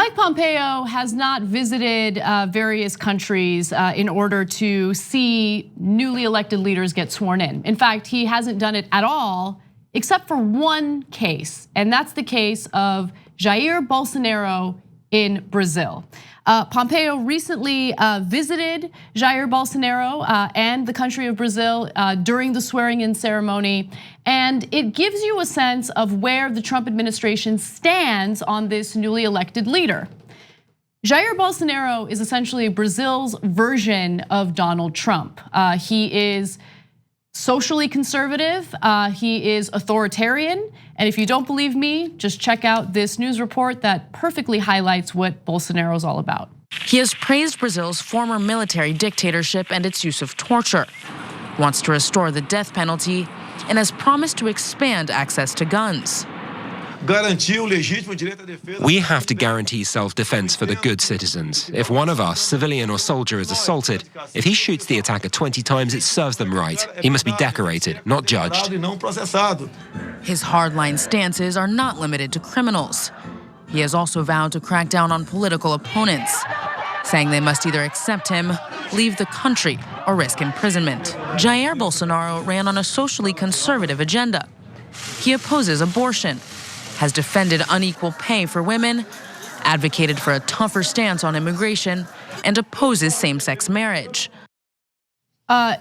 Mike Pompeo has not visited various countries in order to see newly elected leaders get sworn in. In fact, he hasn't done it at all, except for one case, and that's the case of Jair Bolsonaro in Brazil. Pompeo recently visited Jair Bolsonaro and the country of Brazil during the swearing-in ceremony, and it gives you a sense of where the Trump administration stands on this newly elected leader. Jair Bolsonaro is essentially Brazil's version of Donald Trump. He is socially conservative, he is authoritarian, and if you don't believe me, just check out this news report that perfectly highlights what Bolsonaro's all about. He has praised Brazil's former military dictatorship and its use of torture, wants to restore the death penalty, and has promised to expand access to guns. We have to guarantee self-defense for the good citizens. If one of us, civilian or soldier, is assaulted, if he shoots the attacker 20 times, it serves them right. He must be decorated, not judged. His hardline stances are not limited to criminals. He has also vowed to crack down on political opponents, saying they must either accept him, leave the country, or risk imprisonment. Jair Bolsonaro ran on a socially conservative agenda. He opposes abortion, has defended unequal pay for women, advocated for a tougher stance on immigration, and opposes same-sex marriage.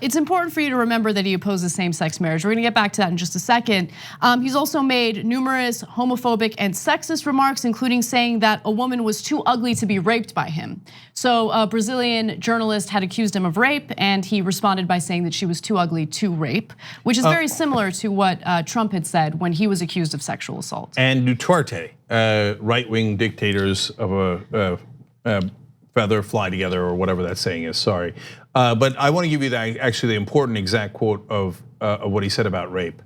It's important for you to remember that he opposes same-sex marriage. We're gonna get back to that in just a second. He's also made numerous homophobic and sexist remarks, including saying that a woman was too ugly to be raped by him. So a Brazilian journalist had accused him of rape, and he responded by saying that she was too ugly to rape, which is very similar to what Trump had said when he was accused of sexual assault. And Duterte, right-wing dictators of a feather fly together, or whatever that saying is, sorry. But I want to give you actually the important exact quote of what he said about rape,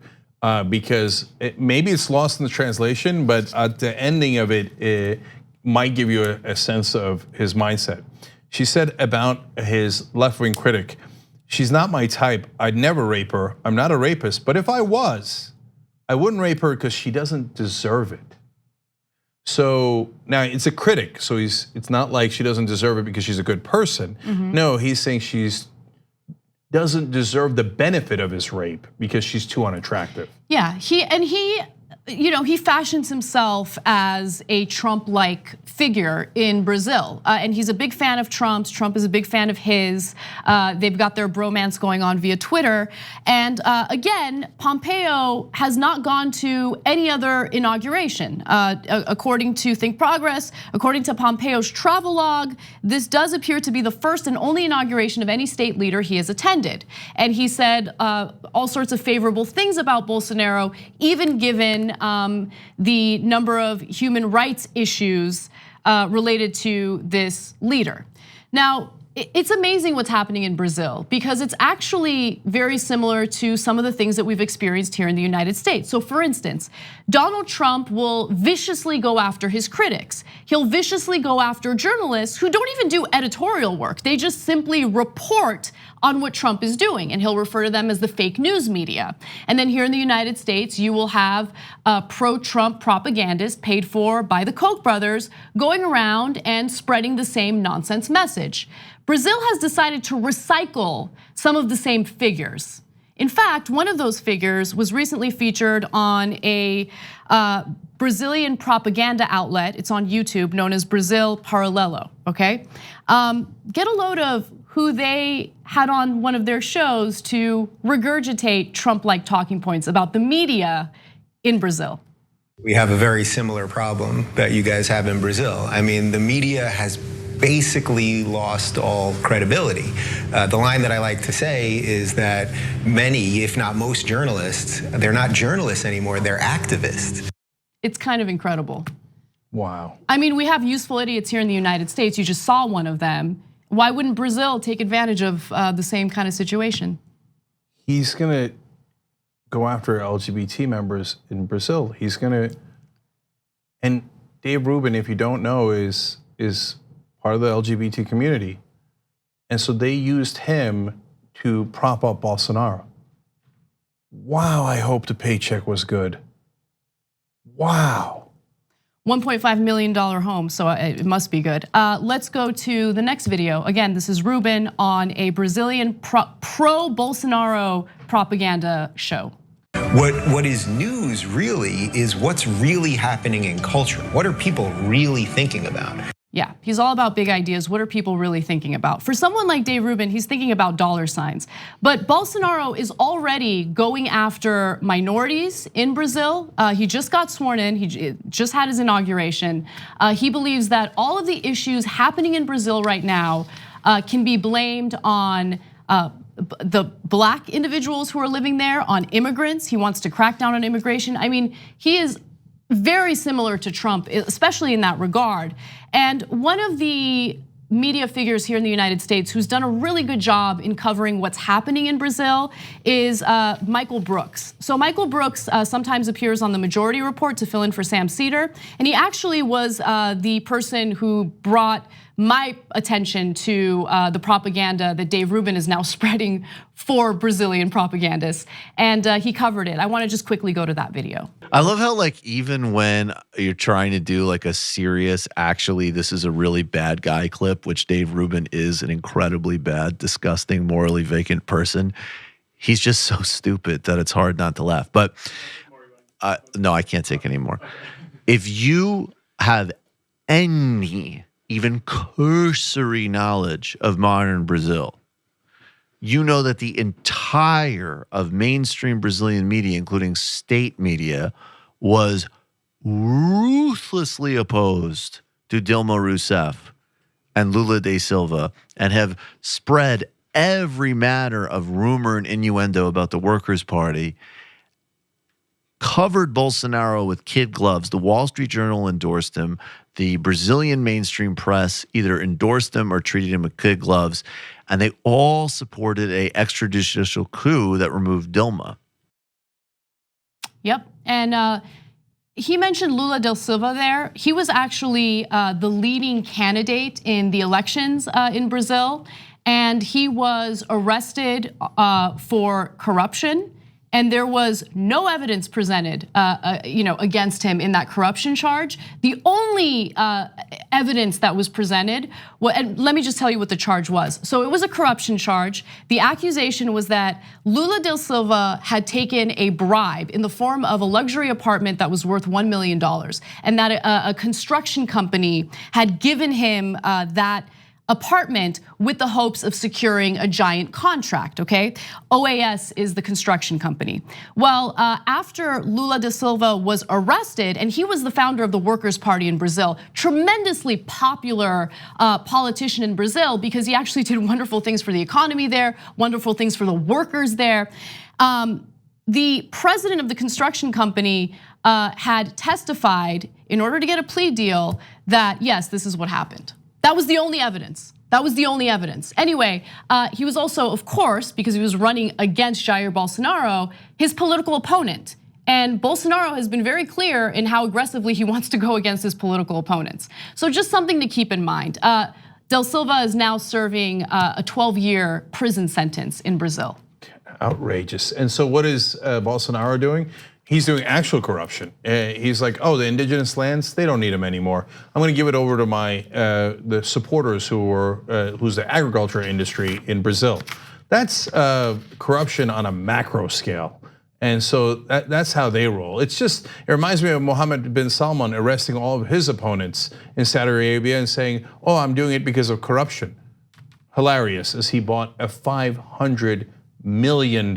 because maybe it's lost in the translation, but at the ending of it, it might give you a sense of his mindset. She said about his left-wing critic, "She's not my type. I'd never rape her. I'm not a rapist, but if I was, I wouldn't rape her because she doesn't deserve it." So now it's a critic, so it's not like she doesn't deserve it because she's a good person. No, he's saying she's doesn't deserve the benefit of his rape because she's too unattractive. Yeah, he fashions himself as a Trump-like figure in Brazil, and he's a big fan of Trump's. Trump is a big fan of his. They've got their bromance going on via Twitter. And again, Pompeo has not gone to any other inauguration. According to Think Progress, according to Pompeo's travelogue, this does appear to be the first and only inauguration of any state leader he has attended. And he said all sorts of favorable things about Bolsonaro, even given the number of human rights issues related to this leader. Now, it's amazing what's happening in Brazil because it's actually very similar to some of the things that we've experienced here in the United States. So for instance, Donald Trump will viciously go after his critics. He'll viciously go after journalists who don't even do editorial work. They just simply report on what Trump is doing, and he'll refer to them as the fake news media. And then here in the United States, you will have pro-Trump propagandists paid for by the Koch brothers going around and spreading the same nonsense message. Brazil has decided to recycle some of the same figures. In fact, one of those figures was recently featured on a Brazilian propaganda outlet. It's on YouTube, known as Brazil Paralelo, okay? Get a load of who they had on one of their shows to regurgitate Trump-like talking points about the media in Brazil. We have a very similar problem that you guys have in Brazil. I mean, the media has basically lost all credibility. The line that I like to say is that many, if not most journalists, they're not journalists anymore, they're activists. It's kind of incredible. Wow. I mean, we have useful idiots here in the United States. You just saw one of them. Why wouldn't Brazil take advantage of the same kind of situation? He's gonna go after LGBT members in Brazil. He's gonna, and Dave Rubin, if you don't know, is part of the LGBT community. And so they used him to prop up Bolsonaro. Wow, I hope the paycheck was good. Wow. $1.5 million home, so it must be good. Let's go to the next video. Again, this is Rubin on a Brazilian pro-Bolsonaro propaganda show. What is news really is what's really happening in culture. What are people really thinking about? Yeah, he's all about big ideas. What are people really thinking about? For someone like Dave Rubin, he's thinking about dollar signs. But Bolsonaro is already going after minorities in Brazil. He just got sworn in. He just had his inauguration. He believes that all of the issues happening in Brazil right now can be blamed on the black individuals who are living there, on immigrants. He wants to crack down on immigration. I mean, he is very similar to Trump, especially in that regard. And one of the media figures here in the United States who's done a really good job in covering what's happening in Brazil is Michael Brooks. So Michael Brooks sometimes appears on the Majority Report to fill in for Sam Cedar. And he actually was the person who brought my attention to the propaganda that Dave Rubin is now spreading for Brazilian propagandists. And he covered it. I wanna just quickly go to that video. I love how like even when you're trying to do like a serious, actually this is a really bad guy clip, which Dave Rubin is an incredibly bad, disgusting, morally vacant person. He's just so stupid that it's hard not to laugh. But no, I can't take any more. If you have any even cursory knowledge of modern Brazil, you know that the entire of mainstream Brazilian media, including state media, was ruthlessly opposed to Dilma Rousseff and Lula da Silva and have spread every matter of rumor and innuendo about the Workers' Party, covered Bolsonaro with kid gloves. The Wall Street Journal endorsed him. The Brazilian mainstream press either endorsed him or treated him with kid gloves. And they all supported a extrajudicial coup that removed Dilma. Yep, and he mentioned Lula da Silva there. He was actually the leading candidate in the elections in Brazil. And he was arrested for corruption. And there was no evidence presented, against him in that corruption charge. The only evidence that was presented, and let me just tell you what the charge was. So it was a corruption charge. The accusation was that Lula da Silva had taken a bribe in the form of a luxury apartment that was worth $1 million, and that a construction company had given him that apartment with the hopes of securing a giant contract, okay? OAS is the construction company. Well, after Lula da Silva was arrested, and he was the founder of the Workers' Party in Brazil, tremendously popular politician in Brazil because he actually did wonderful things for the economy there, wonderful things for the workers there. The president of the construction company had testified in order to get a plea deal that yes, this is what happened. That was the only evidence. That was the only evidence. Anyway, he was also, of course, because he was running against Jair Bolsonaro, his political opponent. And Bolsonaro has been very clear in how aggressively he wants to go against his political opponents. So just something to keep in mind. Da Silva is now serving a 12-year prison sentence in Brazil. Outrageous. And so what is Bolsonaro doing? He's doing actual corruption. He's like, oh, the indigenous lands, they don't need them anymore. I'm gonna give it over to my the supporters who's the agriculture industry in Brazil. That's corruption on a macro scale. And so that's how they roll. It reminds me of Mohammed bin Salman arresting all of his opponents in Saudi Arabia and saying, oh, I'm doing it because of corruption. Hilarious, as he bought a $500 million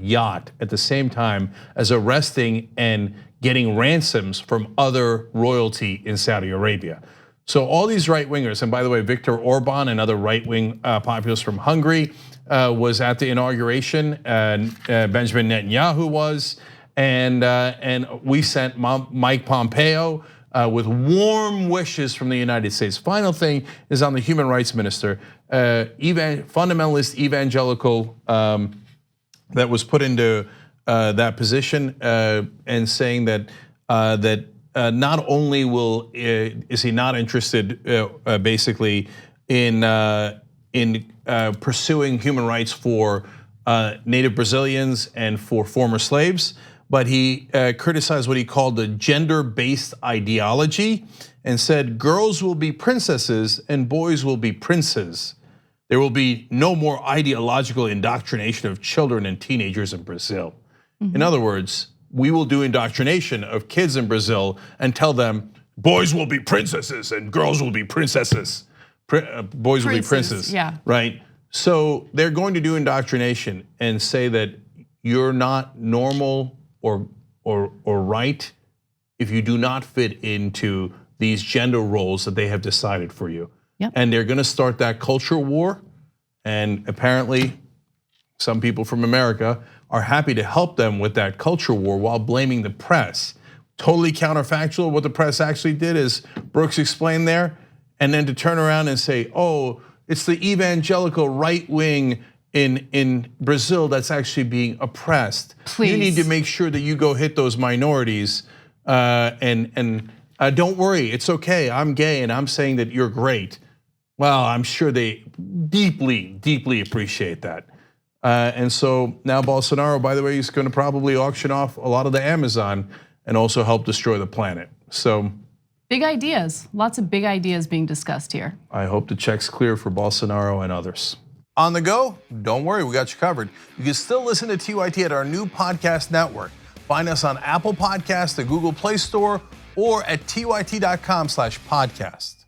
yacht at the same time as arresting and getting ransoms from other royalty in Saudi Arabia. So all these right wingers, and by the way, Viktor Orban, another right wing populist from Hungary, was at the inauguration, and Benjamin Netanyahu was, and we sent Mike Pompeo with warm wishes from the United States. Final thing is on the human rights minister, fundamentalist evangelical that was put into that position, and saying that not only is he not interested basically in pursuing human rights for native Brazilians and for former slaves, but he criticized what he called the gender-based ideology and said girls will be princesses and boys will be princes. There will be no more ideological indoctrination of children and teenagers in Brazil. In other words, we will do indoctrination of kids in Brazil and tell them boys will be princesses and girls will be princesses. Boys will be princes, yeah. Right? So they're going to do indoctrination and say that you're not normal or right if you do not fit into these gender roles that they have decided for you. Yep. And they're gonna start that culture war. And apparently, some people from America are happy to help them with that culture war while blaming the press. Totally counterfactual. What the press actually did is Brooks explained there, and then to turn around and say, oh, it's the evangelical right wing in Brazil that's actually being oppressed. Please. You need to make sure that you go hit those minorities and don't worry, it's okay, I'm gay and I'm saying that you're great. Well, I'm sure they deeply, deeply appreciate that. And so now Bolsonaro, by the way, is gonna probably auction off a lot of the Amazon and also help destroy the planet. So big ideas, lots of big ideas being discussed here. I hope the check's clear for Bolsonaro and others. On the go, don't worry, we got you covered. You can still listen to TYT at our new podcast network. Find us on Apple Podcasts, the Google Play Store, or at tyt.com/podcast.